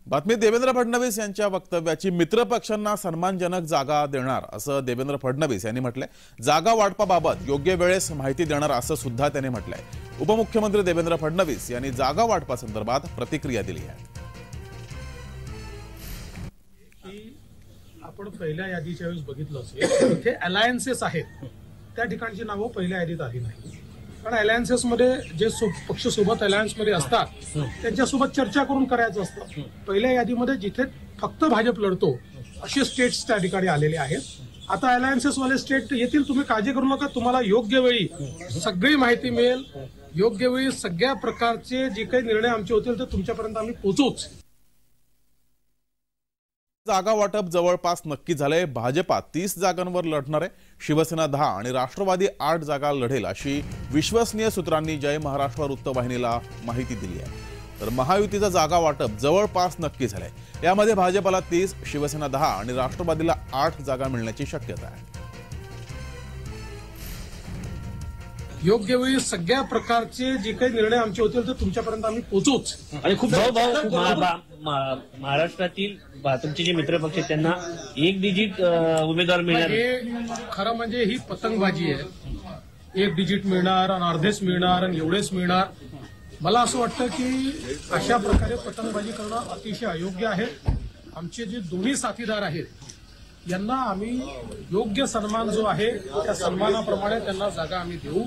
बातमी देवेंद्र फडणवीस यांच्या वक्तव्याची मित्रपक्षांना सन्मानजनक जागा देणार असं देवेंद्र फडणवीस यांनी म्हटलंय। जागा वाटपाबाबत योग्य वेळेस माहिती देणार असं सुद्धा त्यांनी म्हटलंय। उपमुख्यमंत्री देवेंद्र फडणवीस यांनी जागा वाटपासंदर्भात प्रतिक्रिया दिली आहे। आपण पहिल्या यादीच्या वेळेस बघितलं असेल इथे अलायन्सेस आहेत, त्या ठिकाणची नावं पहिल्या यादीत आली नाही। कारण अलायन्सेस मध्ये जे पक्ष सोबत अलायन्स मध्ये असतात त्यांच्यासोबत चर्चा करून करायचं असतं। पहिल्या यादीमध्ये जिथे फक्त भाजप लढतो असे स्टेट्स त्या ठिकाणी आलेले आहेत। आता अलायन्सेस वाले स्टेट येतील, तुम्ही काळजी करू नका, तुम्हाला योग्य वेळी सगळी माहिती मिळेल। योग्य वेळी सगळ्या प्रकारचे जे काही निर्णय आमचे होतील ते तुमच्यापर्यंत आम्ही पोहोचूच। जागा वाटप जवळपास नक्की झाले। भाजपा 30 जागांवर लढणार आहे, शिवसेना 10 आणि राष्ट्रवादी 8 जागा लढेल अशी विश्वसनीय सूत्रांनी जय महाराष्ट्र वृत्तवाहिनीला माहिती दिली आहे। तर महायुतीचा जागा वाटप जवळपास नक्की झाले। यामध्ये भाजपला 30, शिवसेना 10 आणि राष्ट्रवादीला 8 जागा मिळण्याची शक्यता आहे। योग्य वेळी सगळ्या प्रकारचे जे काही निर्णय आमचे होतील ते तुमच्यापर्यंत आम्ही पोहोचूच। आणि खूप महाराष्ट्रातील तुमचे जे मित्रपक्ष आहेत त्यांना एक डिजिट उमेदवार मिळणार। हे खरं म्हणजे ही पतंगबाजी आहे। एक डिजिट मिळणार आणि अर्धेच मिळणार आणि एवढेच मिळणार। मला असं वाटतं की अशा प्रकारे पतंगबाजी करणं अतिशय अयोग्य आहे। आमचे जे दोन्ही साथीदार आहेत यांना आम्ही योग्य सन्मान जो आहे त्या सन्मानाप्रमाणे त्यांना जागा आम्ही देऊ।